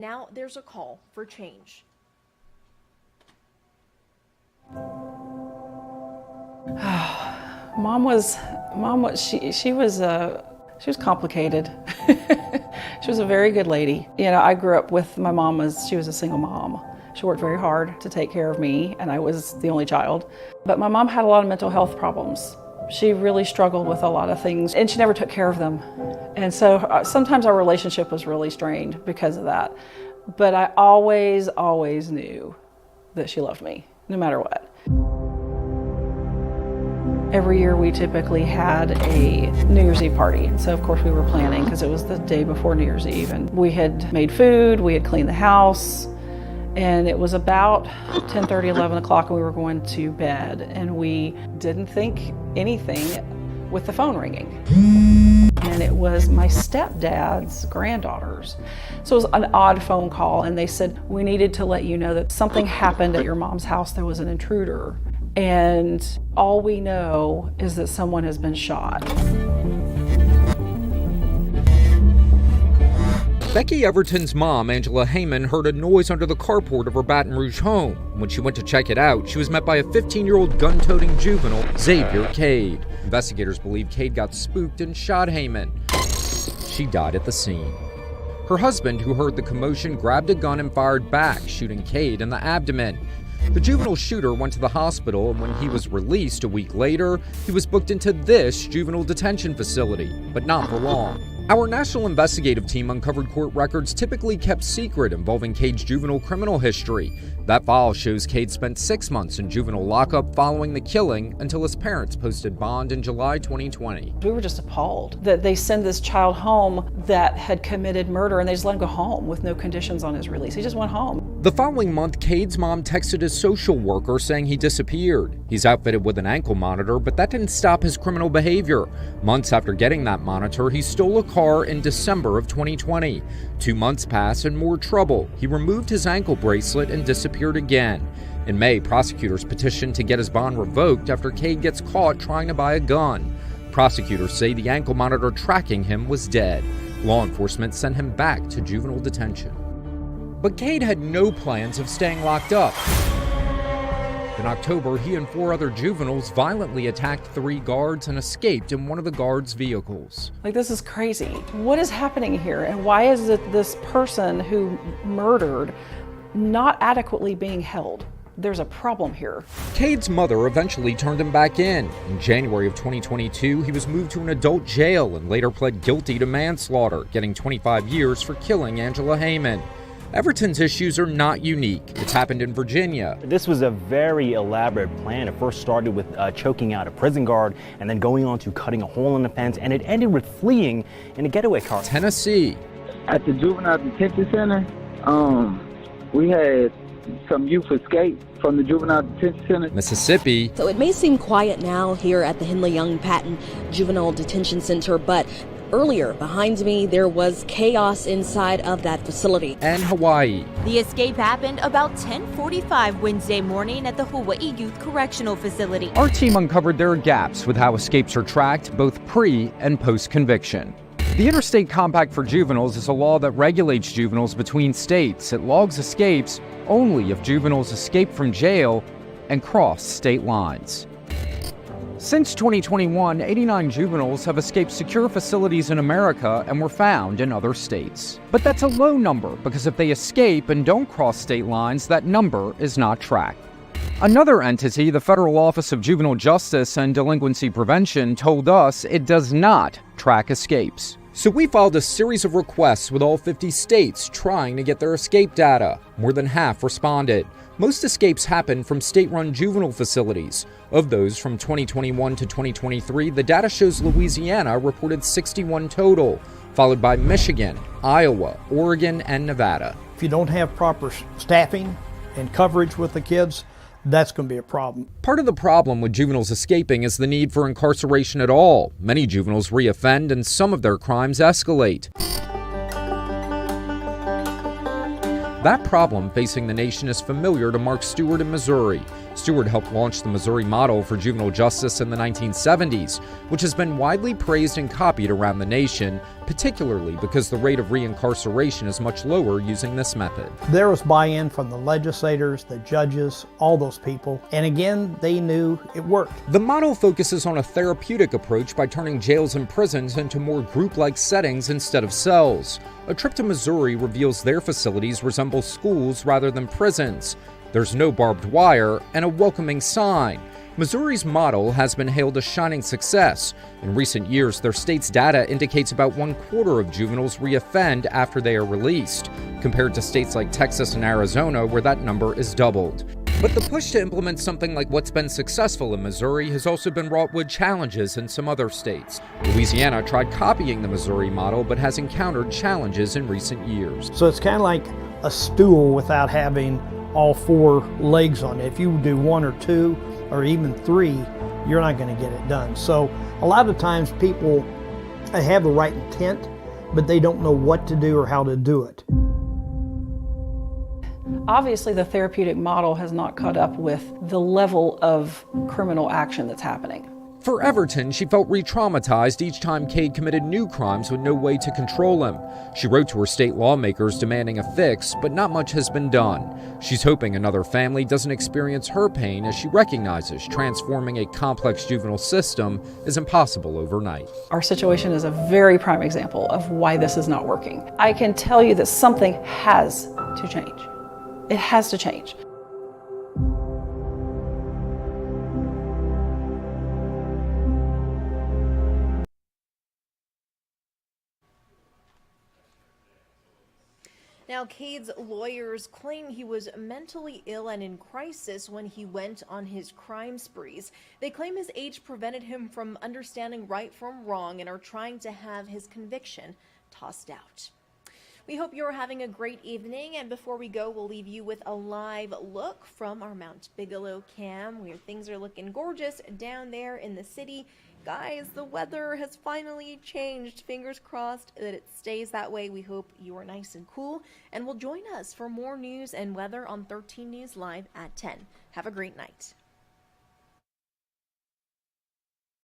Now there's a call for change. Mom was complicated. She was a very good lady. You know, I grew up with my mom she was a single mom. She worked very hard to take care of me, and I was the only child. But my mom had a lot of mental health problems. She really struggled with a lot of things, and she never took care of them. And so sometimes our relationship was really strained because of that. But I always knew that she loved me, no matter what. Every year we typically had a New Year's Eve party. And so of course we were planning because it was the day before New Year's Eve. And we had made food, we had cleaned the house, and it was about 10:30, 11 o'clock and we were going to bed. And we didn't think anything with the phone ringing. And it was my stepdad's granddaughters. So it was an odd phone call, and they said, "We needed to let you know that something happened at your mom's house. There was an intruder. And all we know is that someone has been shot." Becky Everton's mom, Angela Heyman, heard a noise under the carport of her Baton Rouge home. When she went to check it out, she was met by a 15-year-old gun-toting juvenile, Xavier Cade. Investigators believe Cade got spooked and shot Heyman. She died at the scene. Her husband, who heard the commotion, grabbed a gun and fired back, shooting Cade in the abdomen. The juvenile shooter went to the hospital, and when he was released a week later, he was booked into this juvenile detention facility, but not for long. Our national investigative team uncovered court records typically kept secret involving Cade's juvenile criminal history. That file shows Cade spent 6 months in juvenile lockup following the killing until his parents posted bond in July 2020. We were just appalled that they send this child home that had committed murder and they just let him go home with no conditions on his release. He just went home. The following month, Cade's mom texted his social worker saying he disappeared. He's outfitted with an ankle monitor, but that didn't stop his criminal behavior. Months after getting that monitor, he stole a car in December of 2020. 2 months passed and more trouble. He removed his ankle bracelet and disappeared again. In May, prosecutors petitioned to get his bond revoked after Cade gets caught trying to buy a gun. Prosecutors say the ankle monitor tracking him was dead. Law enforcement sent him back to juvenile detention. But Cade had no plans of staying locked up. In October, he and 4 other juveniles violently attacked 3 guards and escaped in one of the guards' vehicles. Like, this is crazy. What is happening here? And why is it this person who murdered not adequately being held? There's a problem here. Cade's mother eventually turned him back in. In January of 2022, he was moved to an adult jail and later pled guilty to manslaughter, getting 25 years for killing Angela Heyman. Everton's issues are not unique. It's happened in Virginia. This was a very elaborate plan. It first started with choking out a prison guard and then going on to cutting a hole in the fence, and it ended with fleeing in a getaway car. Tennessee. At the Juvenile Detention Center, we had some youth escape from the Juvenile Detention Center. Mississippi. So it may seem quiet now here at the Henley Young Patton Juvenile Detention Center, but earlier behind me there was chaos inside of that facility. And Hawaii. The escape happened about 10:45 Wednesday morning at the Hawaii Youth Correctional Facility. Our team uncovered there are gaps with how escapes are tracked both pre and post-conviction. The Interstate Compact for Juveniles is a law that regulates juveniles between states. It logs escapes only if juveniles escape from jail and cross state lines. Since 2021, 89 juveniles have escaped secure facilities in America and were found in other states. But that's a low number because if they escape and don't cross state lines, that number is not tracked. Another entity, the Federal Office of Juvenile Justice and Delinquency Prevention, told us it does not track escapes. So we filed a series of requests with all 50 states trying to get their escape data. More than half responded. Most escapes happen from state-run juvenile facilities. Of those from 2021 to 2023, the data shows Louisiana reported 61 total, followed by Michigan, Iowa, Oregon, and Nevada. If you don't have proper staffing and coverage with the kids, that's going to be a problem. Part of the problem with juveniles escaping is the need for incarceration at all. Many juveniles reoffend and some of their crimes escalate. That problem facing the nation is familiar to Mark Stewart in Missouri. Stewart helped launch the Missouri model for juvenile justice in the 1970s, which has been widely praised and copied around the nation, particularly because the rate of reincarceration is much lower using this method. There was buy-in from the legislators, the judges, all those people, and again, they knew it worked. The model focuses on a therapeutic approach by turning jails and prisons into more group-like settings instead of cells. A trip to Missouri reveals their facilities resemble schools rather than prisons. There's no barbed wire and a welcoming sign. Missouri's model has been hailed a shining success. In recent years, their state's data indicates about 1/4 of juveniles reoffend after they are released, compared to states like Texas and Arizona, where that number is doubled. But the push to implement something like what's been successful in Missouri has also been wrought with challenges in some other states. Louisiana tried copying the Missouri model, but has encountered challenges in recent years. So it's kind of like a stool without having all 4 legs on it. If you do 1 or 2 or even 3, you're not going to get it done. So a lot of times people have the right intent, but they don't know what to do or how to do it. Obviously, the therapeutic model has not caught up with the level of criminal action that's happening. For Everton, she felt re-traumatized each time Cade committed new crimes with no way to control him. She wrote to her state lawmakers demanding a fix, but not much has been done. She's hoping another family doesn't experience her pain, as she recognizes transforming a complex juvenile system is impossible overnight. Our situation is a very prime example of why this is not working. I can tell you that something has to change. It has to change. Now, Cade's lawyers claim he was mentally ill and in crisis when he went on his crime sprees. They claim his age prevented him from understanding right from wrong and are trying to have his conviction tossed out. We hope you're having a great evening, and before we go, we'll leave you with a live look from our Mount Bigelow cam, where things are looking gorgeous down there in the city. Guys, the weather has finally changed. Fingers crossed that it stays that way. We hope you are nice and cool, and will join us for more news and weather on 13 News Live at 10. Have a great night.